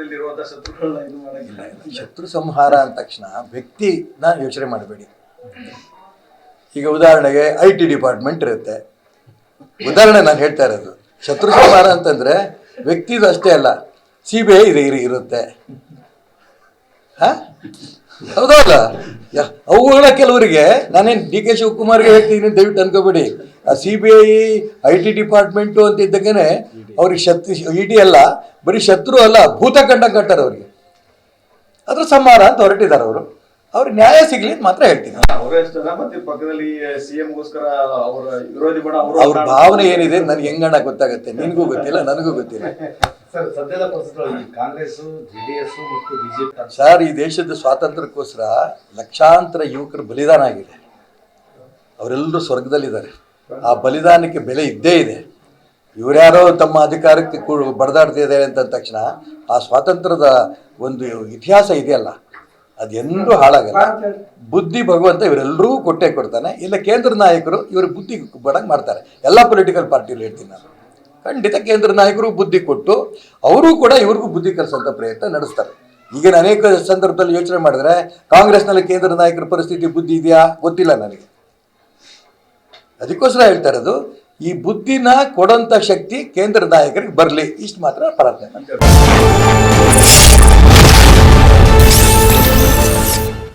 ಪಕ್ಕದಲ್ಲಿ ಇರುವಂತಹ ಶತ್ರುಗಳನ್ನ ಇದು ಮಾಡಂಗಿಲ್ಲ. ಶತ್ರು ಸಂಹಾರ ಅಂದ ತಕ್ಷಣ ವ್ಯಕ್ತಿನ ಯೋಚನೆ ಮಾಡಬೇಡಿ. ಈಗ ಉದಾಹರಣೆಗೆ IT ಡಿಪಾರ್ಟ್ಮೆಂಟ್ ಇರುತ್ತೆ. ಉದಾಹರಣೆ ನಾನು ಹೇಳ್ತಾ ಇರೋದು. ಶತ್ರು ಸಂಹಾರ ಅಂತಂದ್ರೆ ವ್ಯಕ್ತಿದು ಅಷ್ಟೇ ಅಲ್ಲ, CBI ಇರುತ್ತೆ. ಹೌದಲ್ಲ? ಅವುಗಳ ಕೆಲವರಿಗೆ ನಾನೇನು DK ಶಿವಕುಮಾರ್ಗೆ ಹೇಳ್ತೀನಿ ದಯವಿಟ್ಟು ಅನ್ಕೋಬೇಡಿ. ಆ CBI IT ಡಿಪಾರ್ಟ್ಮೆಂಟು ಅಂತ ಇದ್ದಾಗೇನೆ ಅವ್ರಿಗೆ ED ಅಲ್ಲ, ಬರೀ ಶತ್ರು ಅಲ್ಲ, ಭೂತ ಕಂಡ ಕಟ್ಟಾರ ಅವ್ರಿಗೆ. ಅದ್ರ ಸಂಹಾರ ಅಂತ ಹೊರಟಿದ್ದಾರೆ ಅವರು. ಅವ್ರಿಗೆ ನ್ಯಾಯ ಸಿಗ್ಲಿ ಅಂತ ಮಾತ್ರ ಹೇಳ್ತೀನಿ. ಮತ್ತೆ ಪಕ್ಕದಲ್ಲಿ CM-ಗೋಸ್ಕರ ಅವರ ವಿರೋಧಿ ಬಣ ಅವ್ರ ಭಾವನೆ ಏನಿದೆ ನನಗೆ ಹೆಂಗಣ್ಣ ಗೊತ್ತಾಗುತ್ತೆ, ನಿನಗೂ ಗೊತ್ತಿಲ್ಲ, ನನಗೂ ಗೊತ್ತಿಲ್ಲ. ಸರ್, ಸದ್ಯದ ಪರಿಸ್ಥಿತಿಯಲ್ಲಿ ಕಾಂಗ್ರೆಸ್, JDS ಮತ್ತು BJP ಸರ್, ಈ ದೇಶದ ಸ್ವಾತಂತ್ರ್ಯಕ್ಕೋಸ್ಕರ ಲಕ್ಷಾಂತರ ಯುವಕರು ಬಲಿದಾನ ಆಗಿದೆ. ಅವರೆಲ್ಲರೂ ಸ್ವರ್ಗದಲ್ಲಿದ್ದಾರೆ. ಆ ಬಲಿದಾನಕ್ಕೆ ಬೆಲೆ ಇದ್ದೇ ಇದೆ. ಇವರ್ಯಾರೋ ತಮ್ಮ ಅಧಿಕಾರಕ್ಕೆ ಬಡದಾಡ್ತಿದ್ದಾರೆ ಅಂತ ತಕ್ಷಣ ಆ ಸ್ವಾತಂತ್ರ್ಯದ ಒಂದು ಇತಿಹಾಸ ಇದೆಯಲ್ಲ, ಅದೆಂದೂ ಹಾಳಾಗಲ್ಲ. ಬುದ್ಧಿ ಭಗವಂತ ಇವರೆಲ್ಲರೂ ಕೊಟ್ಟೇ ಕೊಡ್ತಾನೆ. ಇಲ್ಲ ಕೇಂದ್ರ ನಾಯಕರು ಇವರು ಬುದ್ಧಿ ಬಡಂಗೆ ಮಾಡ್ತಾರೆ. ಎಲ್ಲ ಪೊಲಿಟಿಕಲ್ ಪಾರ್ಟಿಯಲ್ಲಿ ಹೇಳ್ತೀನಿ ನಾನು, ಖಂಡಿತ ಕೇಂದ್ರ ನಾಯಕರು ಬುದ್ಧಿ ಕೊಟ್ಟು ಅವರು ಕೂಡ ಇವ್ರಿಗೂ ಬುದ್ಧಿ ಕಲಿಸುವಂಥ ಪ್ರಯತ್ನ ನಡೆಸ್ತಾರೆ. ಈಗಿನ ಅನೇಕ ಸಂದರ್ಭದಲ್ಲಿ ಯೋಚನೆ ಮಾಡಿದ್ರೆ ಕಾಂಗ್ರೆಸ್ನಲ್ಲಿ ಕೇಂದ್ರ ನಾಯಕರ ಪರಿಸ್ಥಿತಿ ಬುದ್ಧಿ ಇದೆಯಾ ಗೊತ್ತಿಲ್ಲ ನನಗೆ. ಅದಕ್ಕೋಸ್ಕರ ಹೇಳ್ತಾ ಇರೋದು, ಈ ಬುದ್ಧಿನ ಕೊಡೋಂಥ ಶಕ್ತಿ ಕೇಂದ್ರ ನಾಯಕರಿಗೆ ಬರಲಿ, ಇಷ್ಟು ಮಾತ್ರ ಪ್ರಾರ್ಥನೆ.